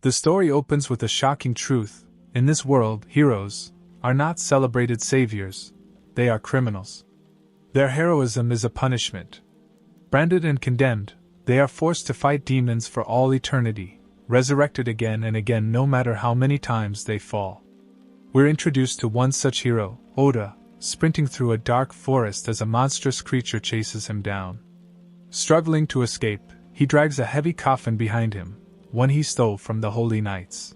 The story opens with a shocking truth. In this world, heroes are not celebrated saviors, they are criminals. Their heroism is a punishment. Branded and condemned, they are forced to fight demons for all eternity, resurrected again and again no matter how many times they fall. We're introduced to one such hero, Oda, sprinting through a dark forest as a monstrous creature chases him down. Struggling to escape, he drags a heavy coffin behind him, one he stole from the Holy Knights.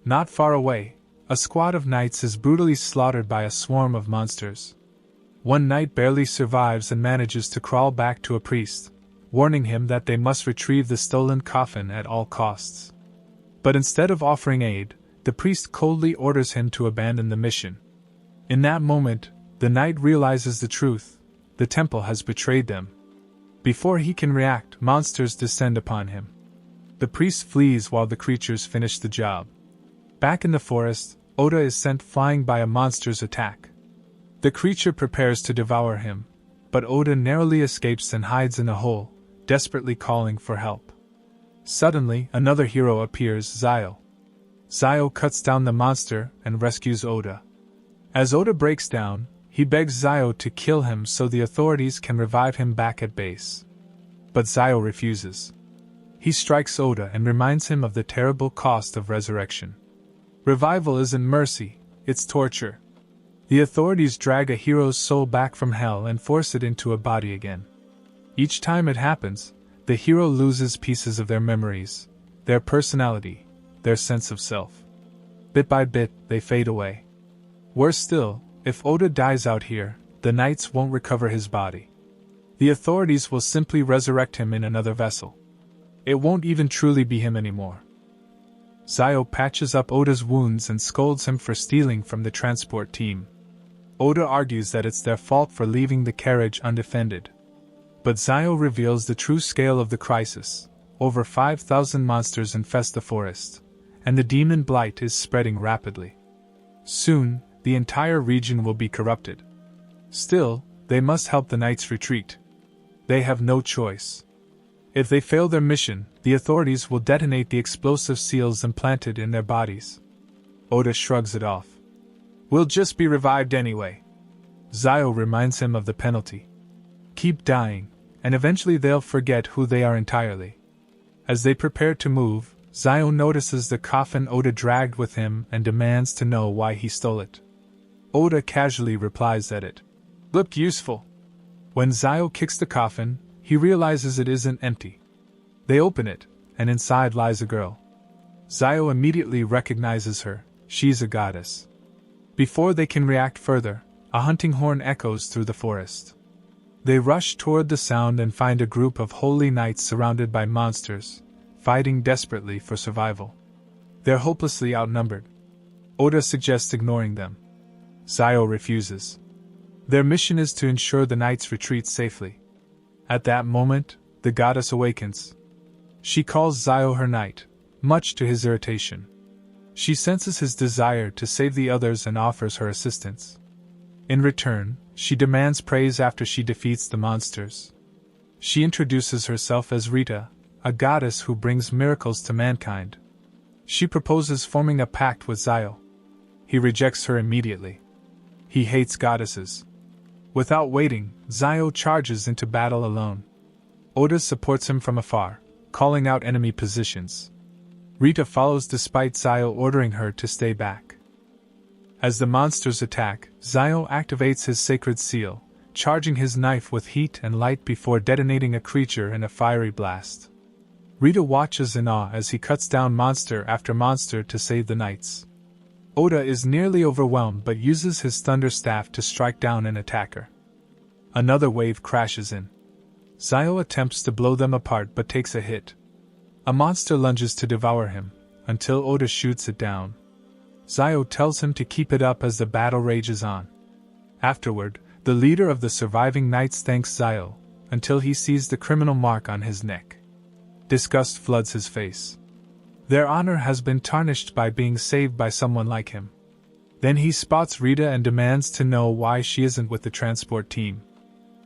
Not far away, a squad of knights is brutally slaughtered by a swarm of monsters. One knight barely survives and manages to crawl back to a priest, warning him that they must retrieve the stolen coffin at all costs. But instead of offering aid, the priest coldly orders him to abandon the mission. In that moment, the knight realizes the truth: the temple has betrayed them. Before he can react, monsters descend upon him. The priest flees while the creatures finish the job. Back in the forest, Oda is sent flying by a monster's attack. The creature prepares to devour him, but Oda narrowly escapes and hides in a hole, desperately calling for help. Suddenly, another hero appears, Zio. Zio cuts down the monster and rescues Oda. As Oda breaks down, he begs Zio to kill him so the authorities can revive him back at base. But Zio refuses. He strikes Oda and reminds him of the terrible cost of resurrection. Revival isn't mercy, it's torture. The authorities drag a hero's soul back from hell and force it into a body again. Each time it happens, the hero loses pieces of their memories, their personality, their sense of self. Bit by bit, they fade away. Worse still, if Oda dies out here, the knights won't recover his body. The authorities will simply resurrect him in another vessel. It won't even truly be him anymore. Zio patches up Oda's wounds and scolds him for stealing from the transport team. Oda argues that it's their fault for leaving the carriage undefended. But Zio reveals the true scale of the crisis. Over 5,000 monsters infest the forest, and the demon blight is spreading rapidly. Soon, the entire region will be corrupted. Still, they must help the knights retreat. They have no choice. If they fail their mission, the authorities will detonate the explosive seals implanted in their bodies. Oda shrugs it off. We'll just be revived anyway. Zio reminds him of the penalty. Keep dying, and eventually they'll forget who they are entirely. As they prepare to move, Zio notices the coffin Oda dragged with him and demands to know why he stole it. Oda casually replies that it looked useful. When Zio kicks the coffin, he realizes it isn't empty. They open it, and inside lies a girl. Zio immediately recognizes her. She's a goddess. Before they can react further, a hunting horn echoes through the forest. They rush toward the sound and find a group of holy knights surrounded by monsters, fighting desperately for survival. They're hopelessly outnumbered. Oda suggests ignoring them. Zio refuses. Their mission is to ensure the knights retreat safely. At that moment, the goddess awakens. She calls Zio her knight, much to his irritation. She senses his desire to save the others and offers her assistance. In return, she demands praise after she defeats the monsters. She introduces herself as Rita, a goddess who brings miracles to mankind. She proposes forming a pact with Zio. He rejects her immediately. He hates goddesses. Without waiting, Zio charges into battle alone. Oda supports him from afar, calling out enemy positions. Rita follows despite Zio ordering her to stay back. As the monsters attack, Zio activates his sacred seal, charging his knife with heat and light before detonating a creature in a fiery blast. Rita watches in awe as he cuts down monster after monster to save the knights. Oda is nearly overwhelmed but uses his thunder staff to strike down an attacker. Another wave crashes in. Zio attempts to blow them apart but takes a hit. A monster lunges to devour him, until Oda shoots it down. Zio tells him to keep it up as the battle rages on. Afterward, the leader of the surviving knights thanks Zio, until he sees the criminal mark on his neck. Disgust floods his face. Their honor has been tarnished by being saved by someone like him. Then he spots Rita and demands to know why she isn't with the transport team.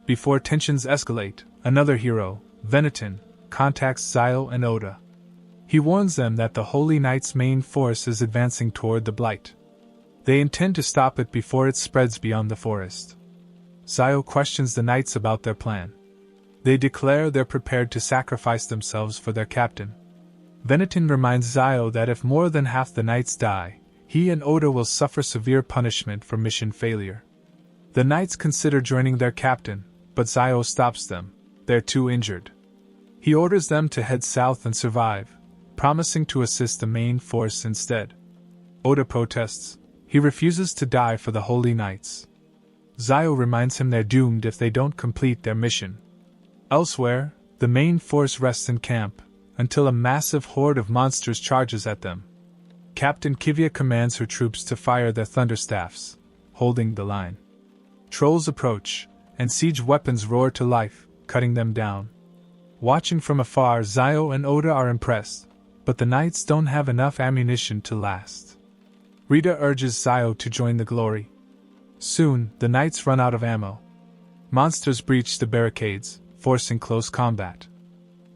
Before tensions escalate, another hero, Veneton, contacts Zio and Oda. He warns them that the Holy Knight's main force is advancing toward the Blight. They intend to stop it before it spreads beyond the forest. Zio questions the knights about their plan. They declare they're prepared to sacrifice themselves for their captain. Venetin reminds Zio that if more than half the knights die, he and Oda will suffer severe punishment for mission failure. The knights consider joining their captain, but Zio stops them. They're too injured. He orders them to head south and survive, promising to assist the main force instead. Oda protests. He refuses to die for the Holy Knights. Zio reminds him they're doomed if they don't complete their mission. Elsewhere, the main force rests in camp, until a massive horde of monsters charges at them. Captain Kivia commands her troops to fire their thunderstaffs, holding the line. Trolls approach, and siege weapons roar to life, cutting them down. Watching from afar, Zio and Oda are impressed, but the knights don't have enough ammunition to last. Rita urges Zio to join the glory. Soon, the knights run out of ammo. Monsters breach the barricades, forcing close combat.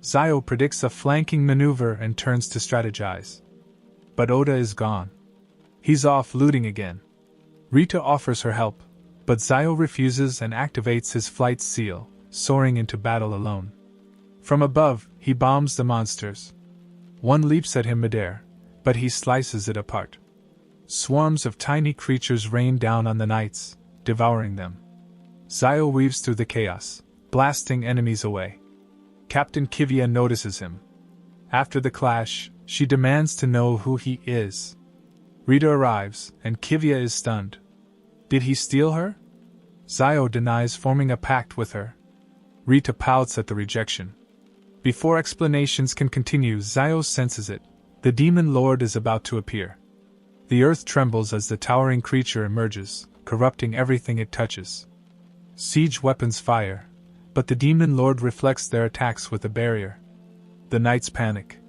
Zio predicts a flanking maneuver and turns to strategize. But Oda is gone. He's off looting again. Rita offers her help, but Zio refuses and activates his flight seal, soaring into battle alone. From above, he bombs the monsters. One leaps at him midair, but he slices it apart. Swarms of tiny creatures rain down on the knights, devouring them. Zio weaves through the chaos, blasting enemies away. Captain Kivia notices him. After the clash, she demands to know who he is. Rita arrives, and Kivia is stunned. Did he steal her? Zio denies forming a pact with her. Rita pouts at the rejection. Before explanations can continue, Zio senses it. The demon lord is about to appear. The earth trembles as the towering creature emerges, corrupting everything it touches. Siege weapons fire, but the demon lord reflects their attacks with a barrier. The knights panic.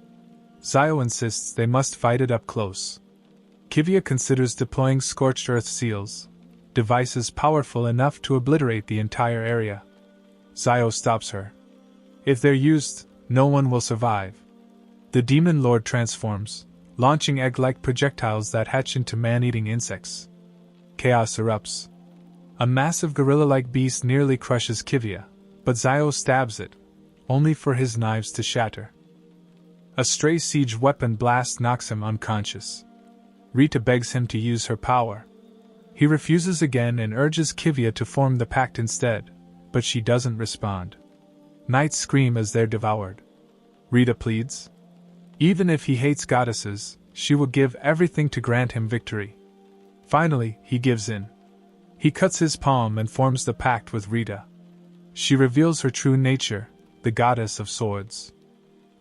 Zio insists they must fight it up close. Kivia considers deploying scorched earth seals, devices powerful enough to obliterate the entire area. Zio stops her. If they're used, no one will survive. The demon lord transforms, launching egg-like projectiles that hatch into man-eating insects. Chaos erupts. A massive gorilla-like beast nearly crushes Kivia, but Zio stabs it, only for his knives to shatter. A stray siege weapon blast knocks him unconscious. Rita begs him to use her power. He refuses again and urges Kivia to form the pact instead, but she doesn't respond. Knights scream as they're devoured. Rita pleads. Even if he hates goddesses, she will give everything to grant him victory. Finally, he gives in. He cuts his palm and forms the pact with Rita. She reveals her true nature, the goddess of swords.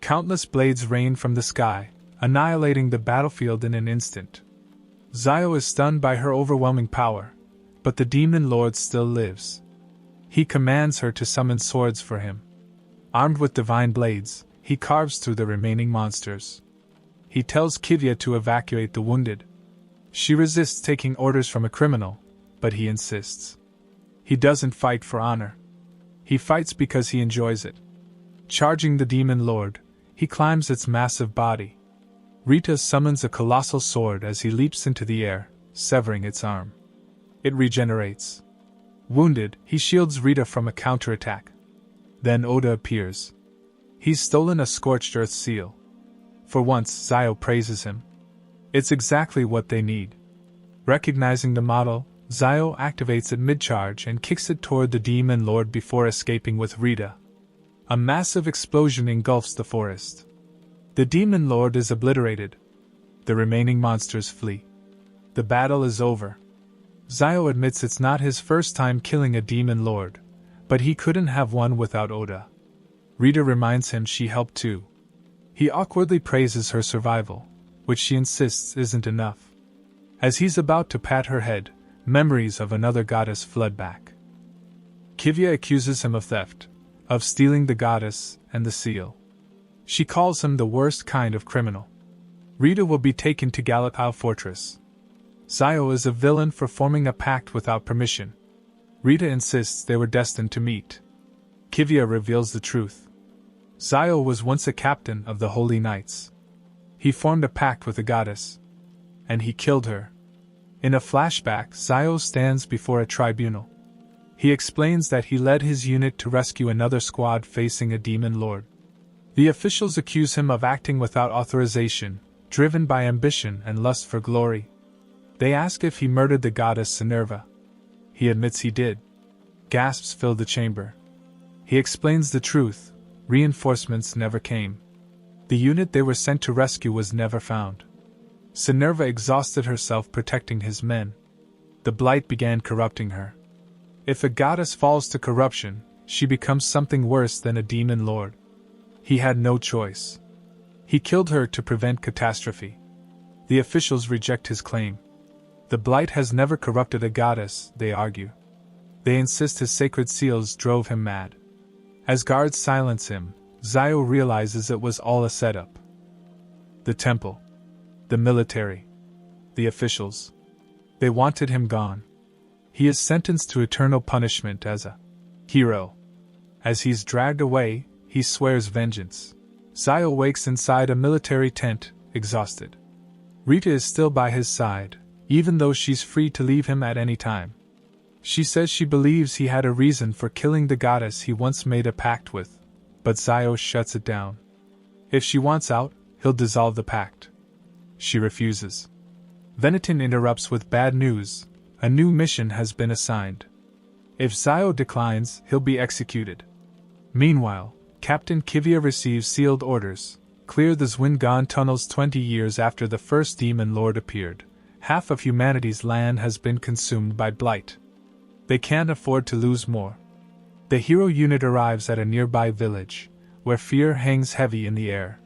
Countless blades rain from the sky, annihilating the battlefield in an instant. Zio is stunned by her overwhelming power, but the demon lord still lives. He commands her to summon swords for him. Armed with divine blades, he carves through the remaining monsters. He tells Kivia to evacuate the wounded. She resists taking orders from a criminal, but he insists. He doesn't fight for honor. He fights because he enjoys it. Charging the demon lord, he climbs its massive body. Rita summons a colossal sword as he leaps into the air, severing its arm. It regenerates. Wounded, he shields Rita from a counterattack. Then Oda appears. He's stolen a scorched earth seal. For once, Zio praises him. It's exactly what they need. Recognizing the model, Zio activates it mid-charge and kicks it toward the demon lord before escaping with Rita. A massive explosion engulfs the forest. The demon lord is obliterated. The remaining monsters flee. The battle is over. Zio admits it's not his first time killing a demon lord, but he couldn't have won without Oda. Rita reminds him she helped too. He awkwardly praises her survival, which she insists isn't enough. As he's about to pat her head, memories of another goddess flood back. Kivia accuses him of theft, of stealing the goddess and the seal. She calls him the worst kind of criminal. Rita will be taken to Galapao Fortress. Zio is a villain for forming a pact without permission. Rita insists they were destined to meet. Kivia reveals the truth. Zio was once a captain of the Holy Knights. He formed a pact with the goddess. And he killed her. In a flashback, Zio stands before a tribunal. He explains that he led his unit to rescue another squad facing a demon lord. The officials accuse him of acting without authorization, driven by ambition and lust for glory. They ask if he murdered the goddess Minerva. He admits he did. Gasps fill the chamber. He explains the truth: reinforcements never came. The unit they were sent to rescue was never found. Minerva exhausted herself protecting his men. The blight began corrupting her. If a goddess falls to corruption, she becomes something worse than a demon lord. He had no choice. He killed her to prevent catastrophe. The officials reject his claim. The blight has never corrupted a goddess, they argue. They insist his sacred seals drove him mad. As guards silence him, Zio realizes it was all a setup. The temple. The military. The officials. They wanted him gone. He is sentenced to eternal punishment as a hero. As he's dragged away, he swears vengeance. Zio wakes inside a military tent, exhausted. Rita is still by his side, even though she's free to leave him at any time. She says she believes he had a reason for killing the goddess he once made a pact with, but Zio shuts it down. If she wants out, he'll dissolve the pact. She refuses. Venetin interrupts with bad news: a new mission has been assigned. If Zio declines, he'll be executed. Meanwhile, Captain Kivia receives sealed orders: clear the Zwingan tunnels 20 years after the first demon lord appeared. Half of humanity's land has been consumed by blight. They can't afford to lose more. The hero unit arrives at a nearby village, where fear hangs heavy in the air.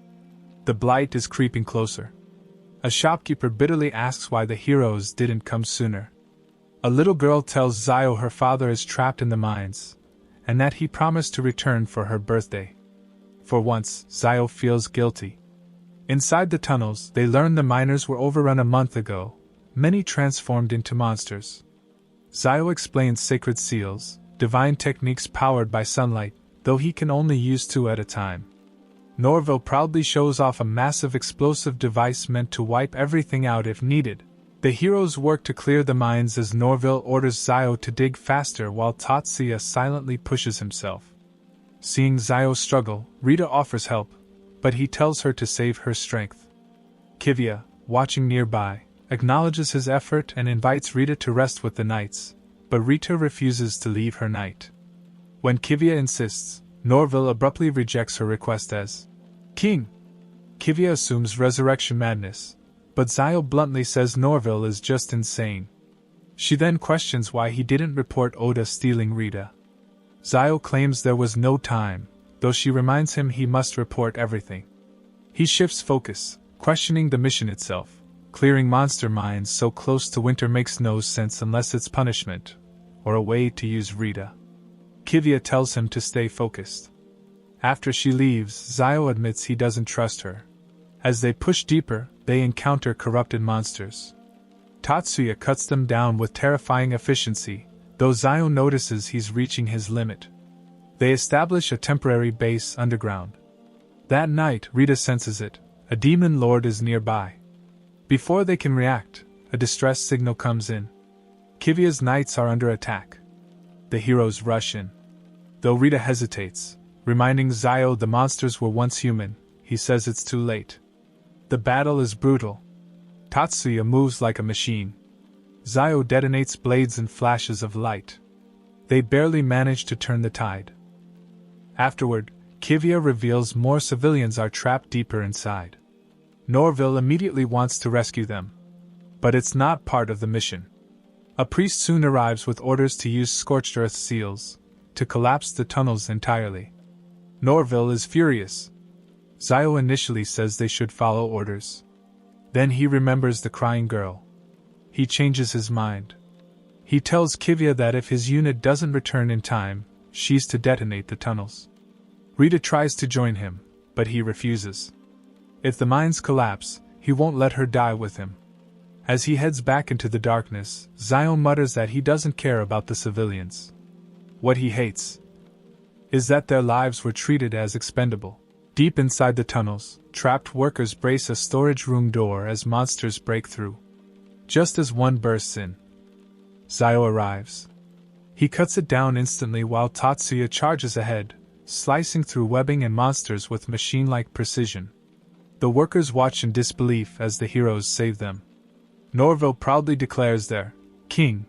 The blight is creeping closer. A shopkeeper bitterly asks why the heroes didn't come sooner. A little girl tells Zio her father is trapped in the mines, and that he promised to return for her birthday. For once, Zio feels guilty. Inside the tunnels, they learn the miners were overrun a month ago, many transformed into monsters. Zio explains sacred seals, divine techniques powered by sunlight, though he can only use 2 at a time. Norville proudly shows off a massive explosive device meant to wipe everything out if needed. The heroes work to clear the mines as Norville orders Zio to dig faster while Tatsuya silently pushes himself. Seeing Zio struggle, Rita offers help, but he tells her to save her strength. Kivia, watching nearby, acknowledges his effort and invites Rita to rest with the knights, but Rita refuses to leave her knight. When Kivia insists, Norville abruptly rejects her request as king. Kivia assumes resurrection madness, but Zio bluntly says Norville is just insane. She then questions why he didn't report Oda stealing Rita. Zio claims there was no time, though she reminds him he must report everything. He shifts focus, questioning the mission itself. Clearing monster mines so close to winter makes no sense unless it's punishment, or a way to use Rita. Kivia tells him to stay focused. After she leaves, Zio admits he doesn't trust her. As they push deeper, they encounter corrupted monsters. Tatsuya cuts them down with terrifying efficiency, though Zio notices he's reaching his limit. They establish a temporary base underground. That night, Rita senses it: a demon lord is nearby. Before they can react, a distress signal comes in. Kivia's knights are under attack. The heroes rush in. Though Rita hesitates, reminding Zio the monsters were once human, he says it's too late. The battle is brutal. Tatsuya moves like a machine. Zio detonates blades and flashes of light. They barely manage to turn the tide. Afterward, Kivia reveals more civilians are trapped deeper inside. Norville immediately wants to rescue them. But it's not part of the mission. A priest soon arrives with orders to use scorched earth seals to collapse the tunnels entirely. Norville is furious. Zio initially says they should follow orders. Then he remembers the crying girl. He changes his mind. He tells Kivia that if his unit doesn't return in time, she's to detonate the tunnels. Rita tries to join him, but he refuses. If the mines collapse, he won't let her die with him. As he heads back into the darkness, Zio mutters that he doesn't care about the civilians. What he hates is that their lives were treated as expendable. Deep inside the tunnels, trapped workers brace a storage room door as monsters break through. Just as one bursts in, Zio arrives. He cuts it down instantly while Tatsuya charges ahead, slicing through webbing and monsters with machine-like precision. The workers watch in disbelief as the heroes save them. Norville proudly declares their king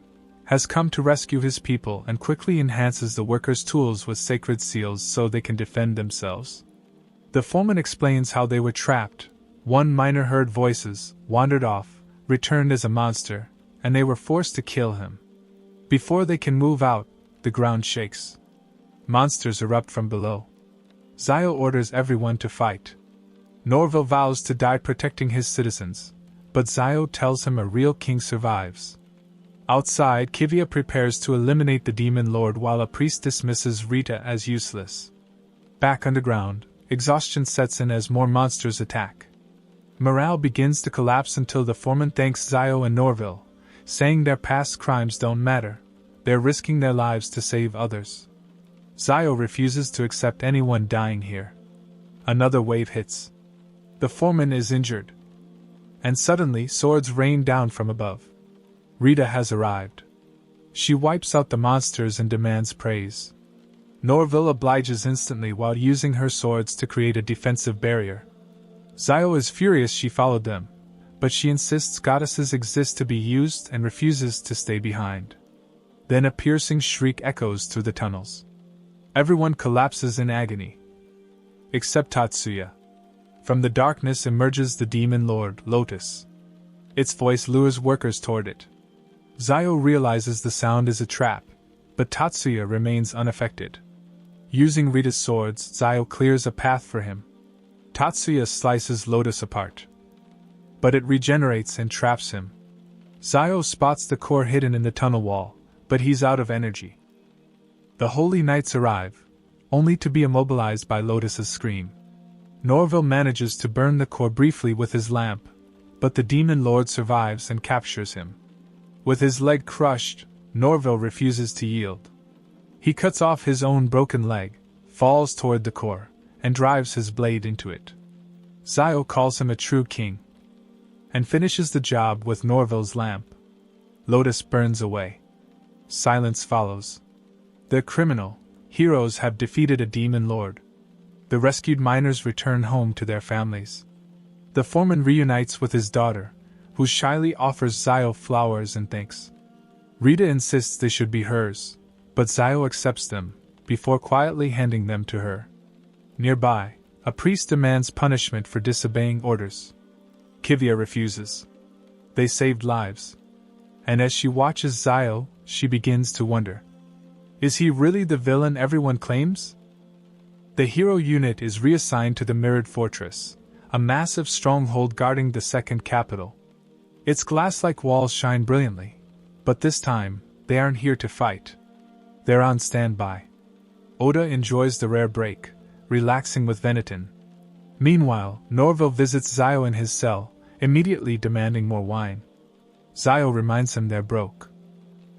has come to rescue his people and quickly enhances the workers' tools with sacred seals so they can defend themselves. The foreman explains how they were trapped. One miner heard voices, wandered off, returned as a monster, and they were forced to kill him. Before they can move out, the ground shakes. Monsters erupt from below. Zio orders everyone to fight. Norville vows to die protecting his citizens, but Zio tells him a real king survives. Outside, Kivia prepares to eliminate the demon lord while a priest dismisses Rita as useless. Back underground, exhaustion sets in as more monsters attack. Morale begins to collapse until the foreman thanks Zio and Norville, saying their past crimes don't matter, they're risking their lives to save others. Zio refuses to accept anyone dying here. Another wave hits. The foreman is injured. And suddenly swords rain down from above. Rita has arrived. She wipes out the monsters and demands praise. Norville obliges instantly while using her swords to create a defensive barrier. Zio is furious she followed them, but she insists goddesses exist to be used and refuses to stay behind. Then a piercing shriek echoes through the tunnels. Everyone collapses in agony. Except Tatsuya. From the darkness emerges the demon lord, Lotus. Its voice lures workers toward it. Zio realizes the sound is a trap, but Tatsuya remains unaffected. Using Rita's swords, Zio clears a path for him. Tatsuya slices Lotus apart, but it regenerates and traps him. Zio spots the core hidden in the tunnel wall, but he's out of energy. The holy knights arrive, only to be immobilized by Lotus's scream. Norville manages to burn the core briefly with his lamp, but the demon lord survives and captures him. With his leg crushed, Norville refuses to yield. He cuts off his own broken leg, falls toward the core, and drives his blade into it. Zio calls him a true king, and finishes the job with Norville's lamp. Lotus burns away. Silence follows. The criminal heroes have defeated a demon lord. The rescued miners return home to their families. The foreman reunites with his daughter, who shyly offers Zio flowers and thanks. Rita insists they should be hers, but Zio accepts them, before quietly handing them to her. Nearby, a priest demands punishment for disobeying orders. Kivia refuses. They saved lives. And as she watches Zio, she begins to wonder. Is he really the villain everyone claims? The hero unit is reassigned to the Mirrored Fortress, a massive stronghold guarding the second capital. Its glass-like walls shine brilliantly, but this time, they aren't here to fight. They're on standby. Oda enjoys the rare break, relaxing with Veneton. Meanwhile, Norville visits Zio in his cell, immediately demanding more wine. Zio reminds him they're broke.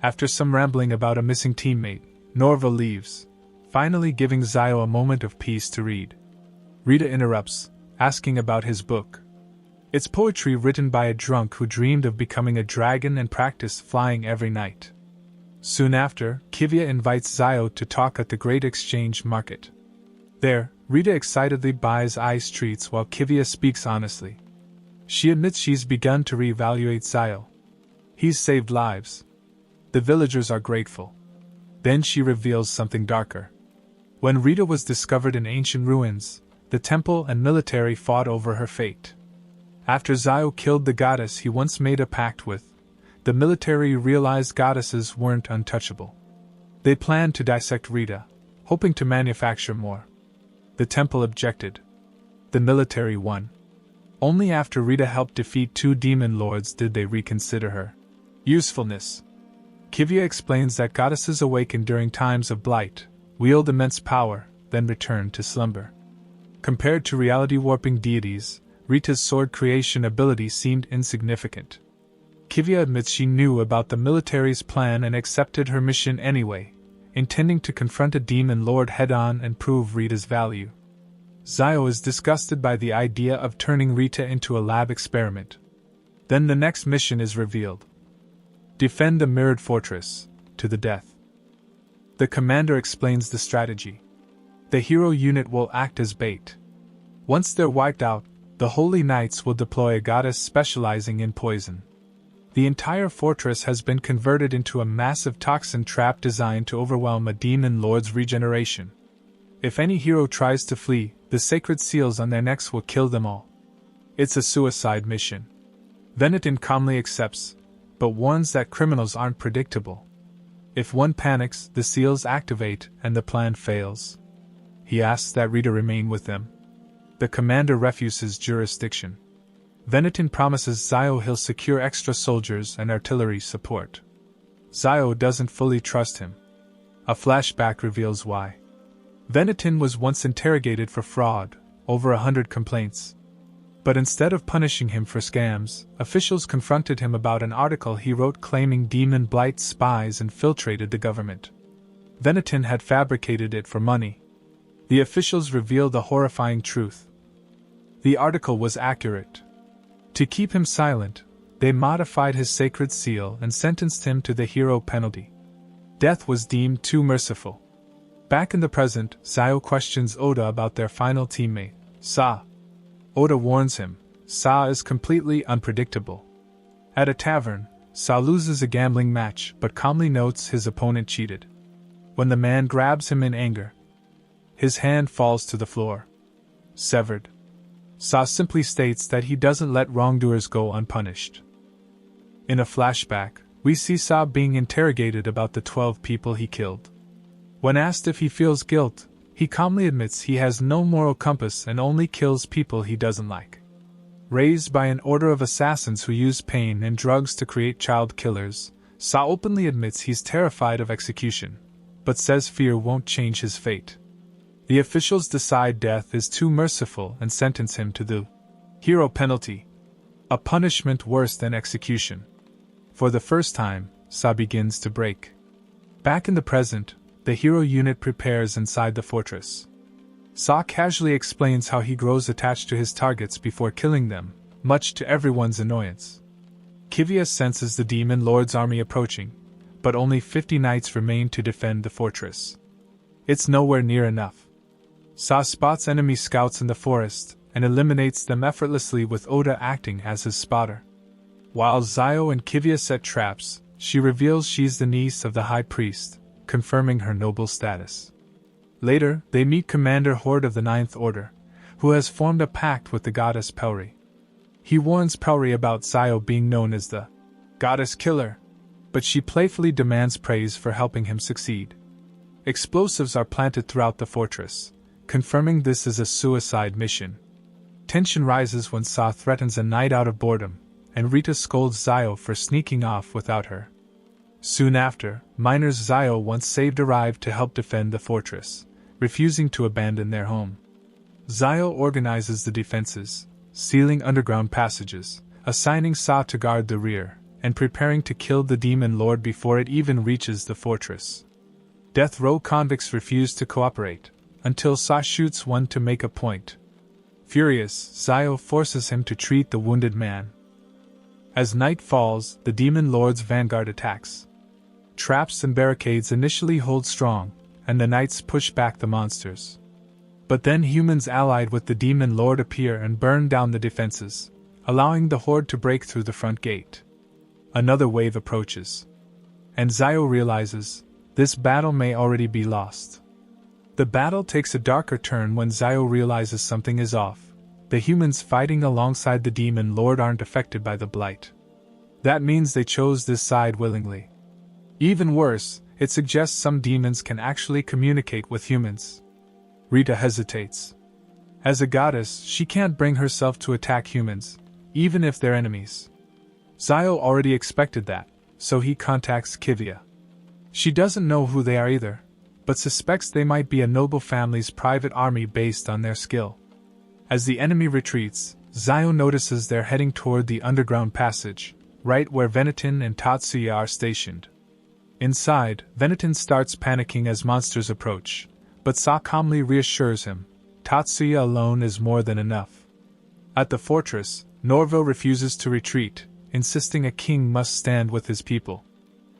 After some rambling about a missing teammate, Norville leaves, finally giving Zio a moment of peace to read. Rita interrupts, asking about his book. It's poetry written by a drunk who dreamed of becoming a dragon and practiced flying every night. Soon after, Kivia invites Zio to talk at the Great Exchange Market. There, Rita excitedly buys ice treats while Kivia speaks honestly. She admits she's begun to reevaluate Zio. He's saved lives. The villagers are grateful. Then she reveals something darker. When Rita was discovered in ancient ruins, the temple and military fought over her fate. After Zio killed the goddess he once made a pact with, the military realized goddesses weren't untouchable. They planned to dissect Rita, hoping to manufacture more. The temple objected. The military won. Only after Rita helped defeat 2 demon lords did they reconsider her usefulness. Kivia explains that goddesses awaken during times of blight, wield immense power, then return to slumber. Compared to reality-warping deities, Rita's sword creation ability seemed insignificant. Kivia admits she knew about the military's plan and accepted her mission anyway, intending to confront a demon lord head-on and prove Rita's value. Zio is disgusted by the idea of turning Rita into a lab experiment. Then the next mission is revealed. Defend the mirrored fortress, to the death. The commander explains the strategy. The hero unit will act as bait. Once they're wiped out, the Holy Knights will deploy a goddess specializing in poison. The entire fortress has been converted into a massive toxin trap designed to overwhelm a demon lord's regeneration. If any hero tries to flee, the sacred seals on their necks will kill them all. It's a suicide mission. Venetin calmly accepts, but warns that criminals aren't predictable. If one panics, the seals activate and the plan fails. He asks that Rita remain with them. The commander refuses jurisdiction. Venetin promises Zio he'll secure extra soldiers and artillery support. Zio doesn't fully trust him. A flashback reveals why. Venetin was once interrogated for fraud, over 100 complaints. But instead of punishing him for scams, officials confronted him about an article he wrote claiming Demon Blight spies infiltrated the government. Venetin had fabricated it for money. The officials revealed the horrifying truth. The article was accurate. To keep him silent, they modified his sacred seal and sentenced him to the hero penalty. Death was deemed too merciful. Back in the present, Zio questions Oda about their final teammate, Sa. Oda warns him, Sa is completely unpredictable. At a tavern, Sa loses a gambling match but calmly notes his opponent cheated. When the man grabs him in anger, his hand falls to the floor. Severed. Sa simply states that he doesn't let wrongdoers go unpunished. In a flashback, we see Sa being interrogated about the 12 people he killed. When asked if he feels guilt, he calmly admits he has no moral compass and only kills people he doesn't like. Raised by an order of assassins who use pain and drugs to create child killers, Sa openly admits he's terrified of execution, but says fear won't change his fate. The officials decide death is too merciful and sentence him to the hero penalty, a punishment worse than execution. For the first time, Sa begins to break. Back in the present, the hero unit prepares inside the fortress. Sa casually explains how he grows attached to his targets before killing them, much to everyone's annoyance. Kivia senses the demon lord's army approaching, but only 50 knights remain to defend the fortress. It's nowhere near enough. Sa spots enemy scouts in the forest and eliminates them effortlessly with Oda acting as his spotter. While Zio and Kivia set traps, she reveals she's the niece of the high priest, confirming her noble status. Later, they meet Commander Horde of the Ninth Order, who has formed a pact with the goddess Pelri. He warns Pelri about Zio being known as the goddess killer, but she playfully demands praise for helping him succeed. Explosives are planted throughout the fortress, confirming this is a suicide mission. Tension rises when Sa threatens a night out of boredom, and Rita scolds Zio for sneaking off without her. Soon after, miners Zio once saved arrive to help defend the fortress, refusing to abandon their home. Zio organizes the defenses, sealing underground passages, assigning Sa to guard the rear, and preparing to kill the demon lord before it even reaches the fortress. Death row convicts refuse to cooperate, until Sa shoots one to make a point. Furious, Zio forces him to treat the wounded man. As night falls, the demon lord's vanguard attacks. Traps and barricades initially hold strong, and the knights push back the monsters. But then humans allied with the demon lord appear and burn down the defenses, allowing the horde to break through the front gate. Another wave approaches. And Zio realizes, this battle may already be lost. The battle takes a darker turn when Zio realizes something is off. The humans fighting alongside the demon lord aren't affected by the blight. That means they chose this side willingly. Even worse, it suggests some demons can actually communicate with humans. Rita hesitates. As a goddess, she can't bring herself to attack humans, even if they're enemies. Zio already expected that, so he contacts Kivia. She doesn't know who they are either, but suspects they might be a noble family's private army based on their skill. As the enemy retreats, Zio notices they're heading toward the underground passage, right where Venetin and Tatsuya are stationed. Inside, Venetin starts panicking as monsters approach, but Sa calmly reassures him, Tatsuya alone is more than enough. At the fortress, Norville refuses to retreat, insisting a king must stand with his people.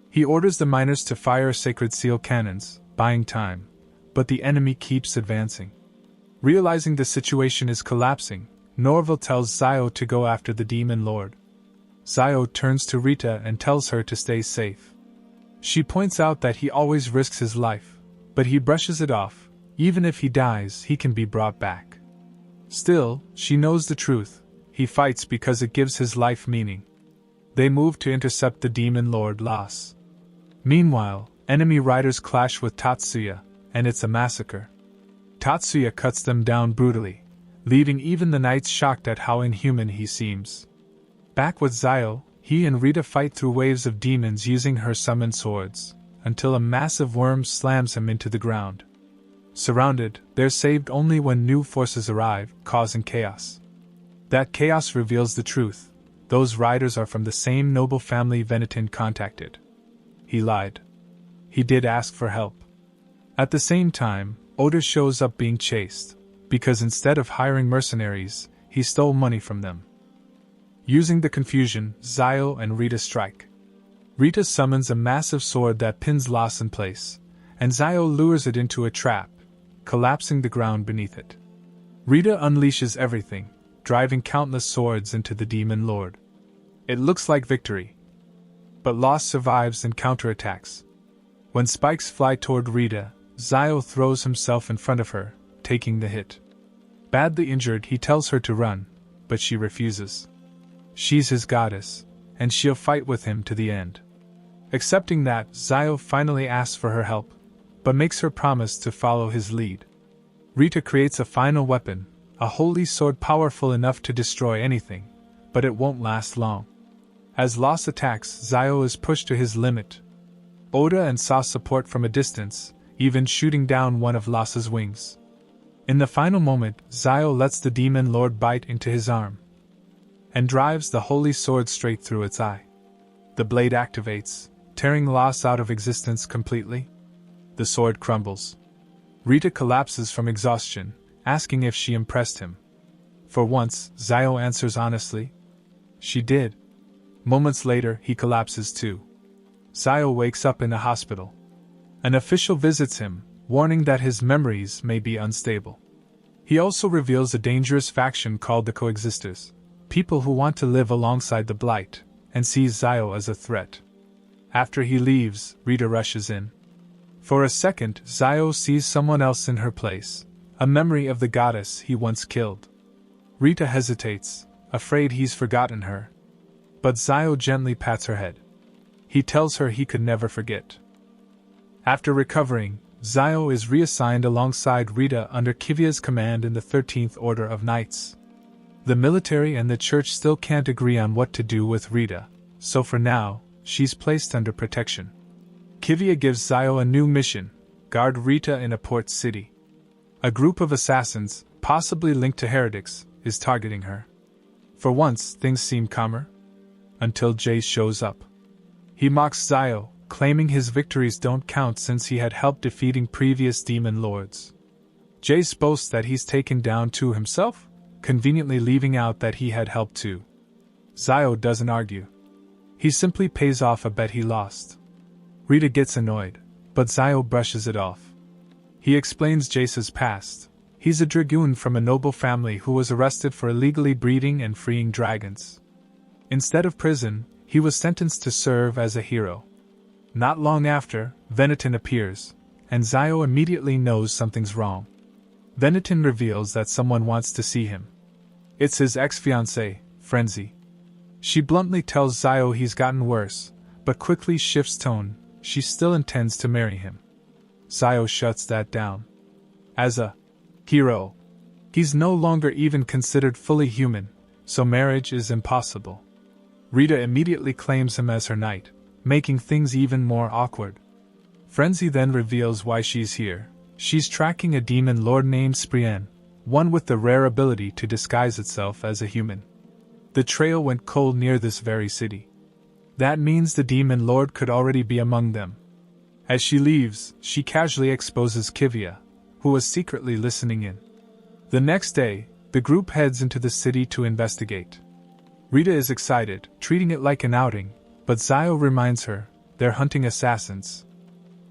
He orders the miners to fire sacred seal cannons, buying time, but the enemy keeps advancing. Realizing the situation is collapsing, Norville tells Zio to go after the demon lord. Zio turns to Rita and tells her to stay safe. She points out that he always risks his life, but he brushes it off. Even if he dies, he can be brought back. Still, she knows the truth. He fights because it gives his life meaning. They move to intercept the demon lord Loss. Meanwhile, enemy riders clash with Tatsuya, and it's a massacre. Tatsuya cuts them down brutally, leaving even the knights shocked at how inhuman he seems. Back with Zio, he and Rita fight through waves of demons using her summoned swords, until a massive worm slams him into the ground. Surrounded, they're saved only when new forces arrive, causing chaos. That chaos reveals the truth. Those riders are from the same noble family Venetin contacted. He lied. He did ask for help. At the same time, Oda shows up being chased, because instead of hiring mercenaries, he stole money from them. Using the confusion, Zio and Rita strike. Rita summons a massive sword that pins Loss in place, and Zio lures it into a trap, collapsing the ground beneath it. Rita unleashes everything, driving countless swords into the demon lord. It looks like victory. But Loss survives and counterattacks. When spikes fly toward Rita, Zio throws himself in front of her, taking the hit. Badly injured, he tells her to run, but she refuses. She's his goddess, and she'll fight with him to the end. Accepting that, Zio finally asks for her help, but makes her promise to follow his lead. Rita creates a final weapon, a holy sword powerful enough to destroy anything, but it won't last long. As Loss attacks, Zio is pushed to his limit. Oda and Sa support from a distance, even shooting down one of Loss's wings. In the final moment, Zio lets the demon lord bite into his arm, and drives the holy sword straight through its eye. The blade activates, tearing Loss out of existence completely. The sword crumbles. Rita collapses from exhaustion, asking if she impressed him. For once, Zio answers honestly. She did. Moments later, he collapses too. Zio wakes up in a hospital. An official visits him, warning that his memories may be unstable. He also reveals a dangerous faction called the Coexisters, people who want to live alongside the Blight, and sees Zio as a threat. After he leaves, Rita rushes in. For a second, Zio sees someone else in her place, a memory of the goddess he once killed. Rita hesitates, afraid he's forgotten her. But Zio gently pats her head. He tells her he could never forget. After recovering, Zio is reassigned alongside Rita under Kivia's command in the 13th Order of Knights. The military and the church still can't agree on what to do with Rita, so for now, she's placed under protection. Kivia gives Zio a new mission: guard Rita in a port city. A group of assassins, possibly linked to heretics, is targeting her. For once, things seem calmer. Until Jace shows up. He mocks Zio, claiming his victories don't count since he had helped defeating previous demon lords. Jace boasts that he's taken down two himself, conveniently leaving out that he had helped too. Zio doesn't argue. He simply pays off a bet he lost. Rita gets annoyed, but Zio brushes it off. He explains Jace's past. He's a dragoon from a noble family who was arrested for illegally breeding and freeing dragons. Instead of prison, he was sentenced to serve as a hero. Not long after, Venetin appears, and Zio immediately knows something's wrong. Venetin reveals that someone wants to see him. It's his ex-fiancée, Frenzy. She bluntly tells Zio he's gotten worse, but quickly shifts tone. She still intends to marry him. Zio shuts that down. As a hero, he's no longer even considered fully human, so marriage is impossible. Rita immediately claims him as her knight, making things even more awkward. Frenzy then reveals why she's here. She's tracking a demon lord named Sprien, one with the rare ability to disguise itself as a human. The trail went cold near this very city. That means the demon lord could already be among them. As she leaves, she casually exposes Kivia, who was secretly listening in. The next day, the group heads into the city to investigate. Rita is excited, treating it like an outing, but Zio reminds her they're hunting assassins.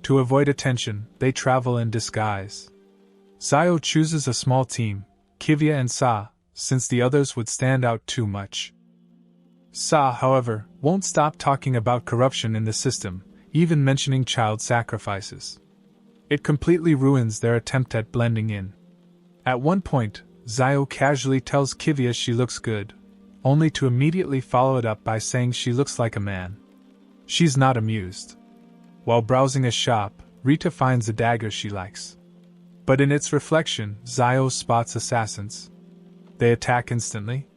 To avoid attention, they travel in disguise. Zio chooses a small team, Kivya and Sa, since the others would stand out too much. Sa, however, won't stop talking about corruption in the system, even mentioning child sacrifices. It completely ruins their attempt at blending in. At one point, Zio casually tells Kivya she looks good, only to immediately follow it up by saying she looks like a man. She's not amused. While browsing a shop, Rita finds a dagger she likes. But in its reflection, Zio spots assassins. They attack instantly.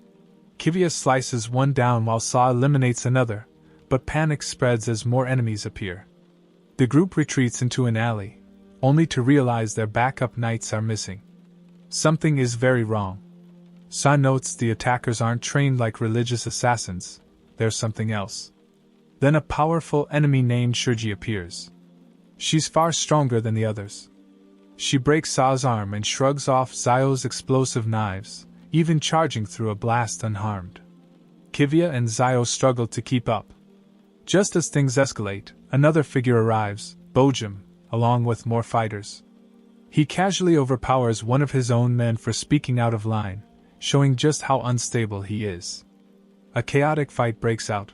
Kivya slices one down while Sa eliminates another, but panic spreads as more enemies appear. The group retreats into an alley, only to realize their backup knights are missing. Something is very wrong. Sa notes the attackers aren't trained like religious assassins, there's something else. Then a powerful enemy named Shurji appears. She's far stronger than the others. She breaks Sa's arm and shrugs off Zio's explosive knives, even charging through a blast unharmed. Kivya and Zio struggle to keep up. Just as things escalate, another figure arrives, Bojum, along with more fighters. He casually overpowers one of his own men for speaking out of line, showing just how unstable he is. A chaotic fight breaks out.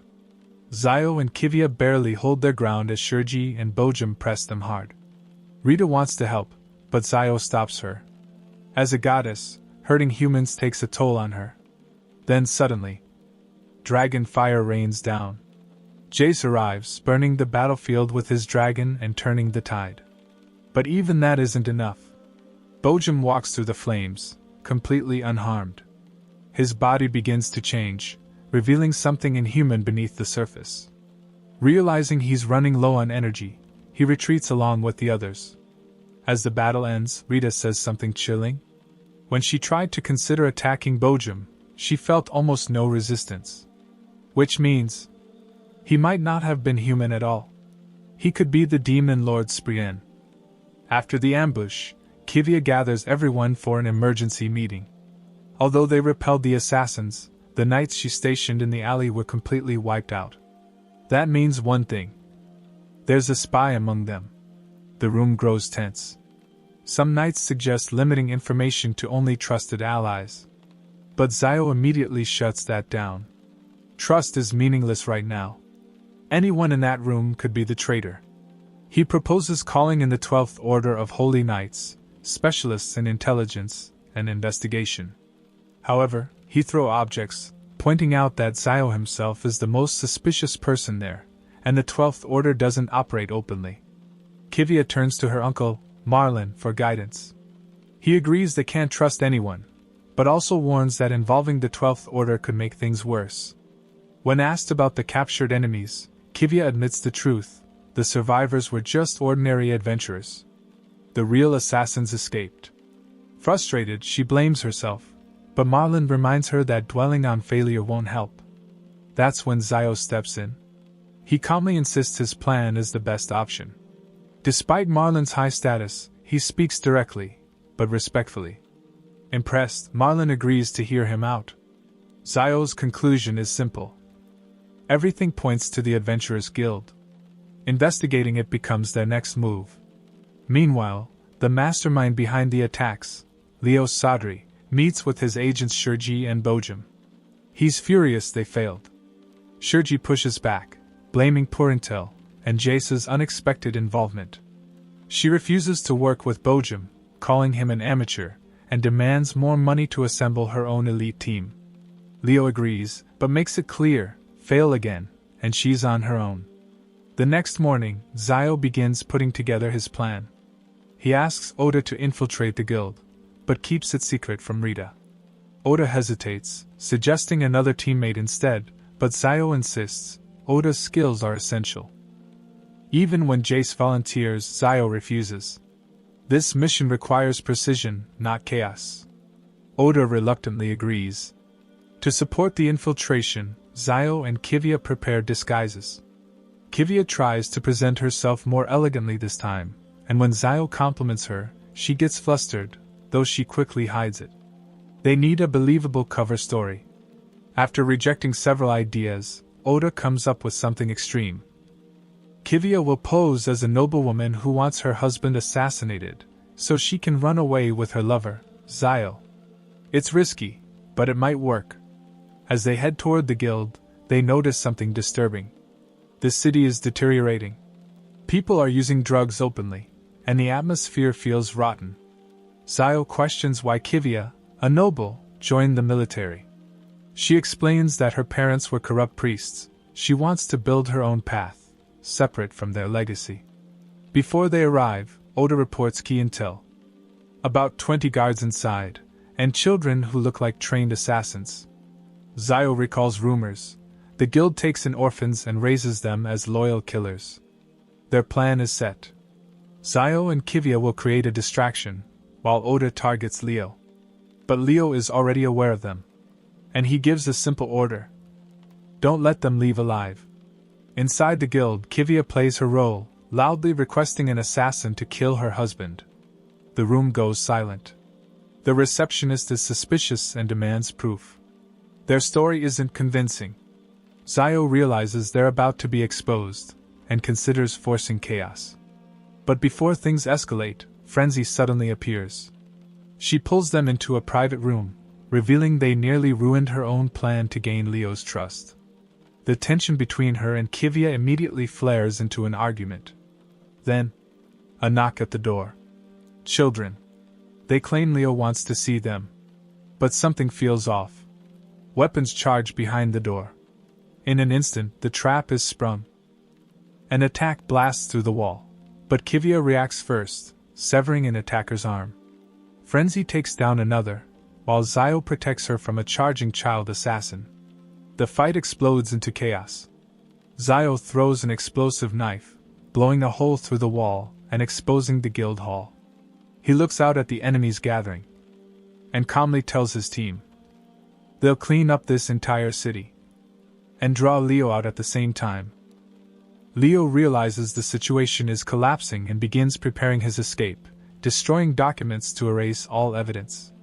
Zio and Kivya barely hold their ground as Shurji and Bojum press them hard. Rita wants to help, but Zio stops her. As a goddess, hurting humans takes a toll on her. Then suddenly, dragon fire rains down. Jace arrives, burning the battlefield with his dragon and turning the tide. But even that isn't enough. Bojum walks through the flames, completely unharmed. His body begins to change, revealing something inhuman beneath the surface. Realizing he's running low on energy, he retreats along with the others. As the battle ends, Rita says something chilling. When she tried to consider attacking Bojum, she felt almost no resistance. Which means he might not have been human at all. He could be the demon Lord Sprien. After the ambush, Kivya gathers everyone for an emergency meeting. Although they repelled the assassins, the knights she stationed in the alley were completely wiped out. That means one thing. There's a spy among them. The room grows tense. Some knights suggest limiting information to only trusted allies. But Zio immediately shuts that down. Trust is meaningless right now. Anyone in that room could be the traitor. He proposes calling in the 12th Order of Holy Knights, specialists in intelligence and investigation. However, he throws objects, pointing out that Zio himself is the most suspicious person there, and the 12th Order doesn't operate openly. Kivya turns to her uncle, Marlin, for guidance. He agrees they can't trust anyone, but also warns that involving the 12th Order could make things worse. When asked about the captured enemies, Kivya admits the truth: the survivors were just ordinary adventurers. The real assassins escaped. Frustrated, she blames herself, but Marlin reminds her that dwelling on failure won't help. That's when Zio steps in. He calmly insists his plan is the best option. Despite Marlin's high status, he speaks directly, but respectfully. Impressed, Marlin agrees to hear him out. Zio's conclusion is simple. Everything points to the Adventurers Guild. Investigating it becomes their next move. Meanwhile, the mastermind behind the attacks, Leo Sadri, meets with his agents Shurji and Bojum. He's furious they failed. Shurji pushes back, blaming poor intel and Jace's unexpected involvement. She refuses to work with Bojum, calling him an amateur, and demands more money to assemble her own elite team. Leo agrees, but makes it clear, fail again, and she's on her own. The next morning, Zio begins putting together his plan. He asks Oda to infiltrate the guild, but keeps it secret from Rita. Oda hesitates, suggesting another teammate instead, but Zio insists Oda's skills are essential. Even when Jace volunteers, Zio refuses. This mission requires precision, not chaos. Oda reluctantly agrees. To support the infiltration, Zio and Kivya prepare disguises. Kivya tries to present herself more elegantly this time, and when Zio compliments her, she gets flustered, though she quickly hides it. They need a believable cover story. After rejecting several ideas, Oda comes up with something extreme. Kivia will pose as a noblewoman who wants her husband assassinated, so she can run away with her lover, Zio. It's risky, but it might work. As they head toward the guild, they notice something disturbing. The city is deteriorating. People are using drugs openly, and the atmosphere feels rotten. Zio questions why Kivia, a noble, joined the military. She explains that her parents were corrupt priests. She wants to build her own path, separate from their legacy. Before they arrive, Oda reports key intel. About 20 guards inside, and children who look like trained assassins. Zio recalls rumors. The guild takes in orphans and raises them as loyal killers. Their plan is set. Zio and Kivia will create a distraction, while Oda targets Leo. But Leo is already aware of them. And he gives a simple order. Don't let them leave alive. Inside the guild, Kivia plays her role, loudly requesting an assassin to kill her husband. The room goes silent. The receptionist is suspicious and demands proof. Their story isn't convincing. Zio realizes they're about to be exposed, and considers forcing chaos. But before things escalate, Frenzy suddenly appears. She pulls them into a private room, revealing they nearly ruined her own plan to gain Leo's trust. The tension between her and Kivia immediately flares into an argument. Then, a knock at the door. Children. They claim Leo wants to see them. But something feels off. Weapons charge behind the door. In an instant, the trap is sprung. An attack blasts through the wall, but Kivia reacts first, severing an attacker's arm. Frenzy takes down another, while Zio protects her from a charging child assassin. The fight explodes into chaos. Zio throws an explosive knife, blowing a hole through the wall and exposing the guild hall. He looks out at the enemies gathering, and calmly tells his team. They'll clean up this entire city. And draw Leo out at the same time. Leo realizes the situation is collapsing and begins preparing his escape, destroying documents to erase all evidence.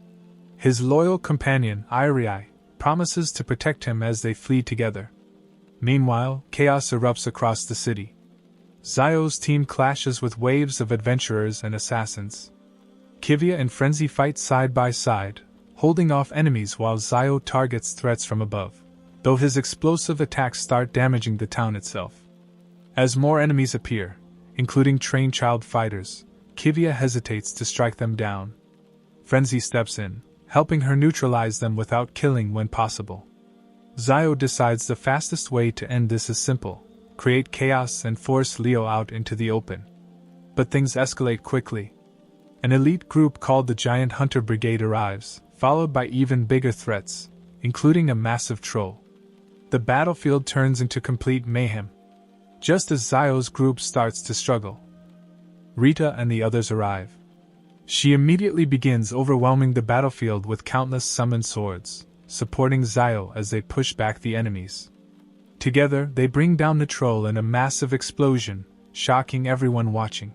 His loyal companion, Irii, promises to protect him as they flee together. Meanwhile, chaos erupts across the city. Zio's team clashes with waves of adventurers and assassins. Kivia and Frenzy fight side by side, holding off enemies while Zio targets threats from above, though his explosive attacks start damaging the town itself. As more enemies appear, including trained child fighters, Kivia hesitates to strike them down. Frenzy steps in, helping her neutralize them without killing when possible. Zio decides the fastest way to end this is simple: create chaos and force Leo out into the open. But things escalate quickly. An elite group called the Giant Hunter Brigade arrives, followed by even bigger threats, including a massive troll. The battlefield turns into complete mayhem. Just as Zio's group starts to struggle, Rita and the others arrive. She immediately begins overwhelming the battlefield with countless summoned swords, supporting Zio as they push back the enemies. Together, they bring down the troll in a massive explosion, shocking everyone watching.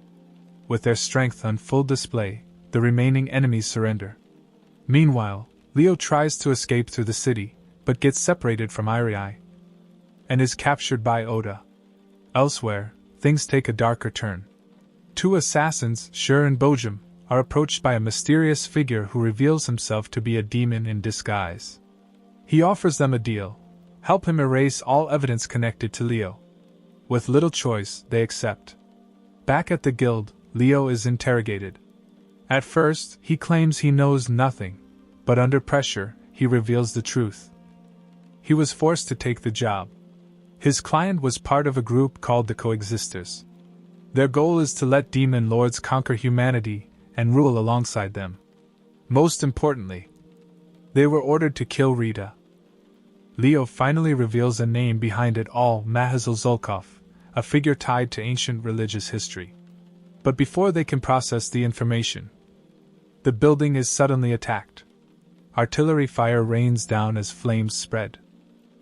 With their strength on full display, the remaining enemies surrender. Meanwhile, Leo tries to escape through the city, but gets separated from Irii, and is captured by Oda. Elsewhere, things take a darker turn. Two assassins, Shur and Bojum, are approached by a mysterious figure who reveals himself to be a demon in disguise. He offers them a deal: help him erase all evidence connected to Leo. With little choice, they accept. Back at the guild, Leo is interrogated. At first, he claims he knows nothing, but under pressure, he reveals the truth. He was forced to take the job. His client was part of a group called the Coexisters. Their goal is to let demon lords conquer humanity and rule alongside them. Most importantly, they were ordered to kill Rita. Leo finally reveals a name behind it all: Mahazal Zulkov, a figure tied to ancient religious history. But before they can process the information, the building is suddenly attacked. Artillery fire rains down as flames spread.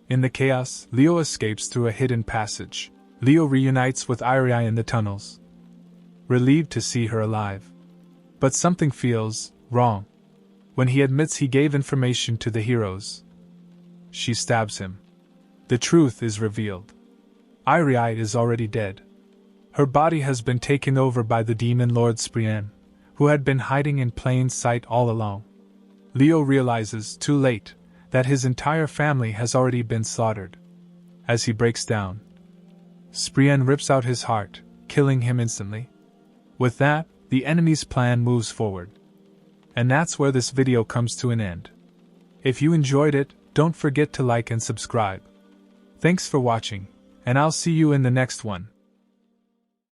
In the chaos, Leo escapes through a hidden passage. Leo reunites with Irii in the tunnels, relieved to see her alive. But something feels wrong. When he admits he gave information to the heroes, she stabs him. The truth is revealed. Irii is already dead. Her body has been taken over by the demon lord Sprien, who had been hiding in plain sight all along. Leo realizes, too late, that his entire family has already been slaughtered. As he breaks down, Sprien rips out his heart, killing him instantly. With that, the enemy's plan moves forward. And that's where this video comes to an end. If you enjoyed it, don't forget to like and subscribe. Thanks for watching, and I'll see you in the next one.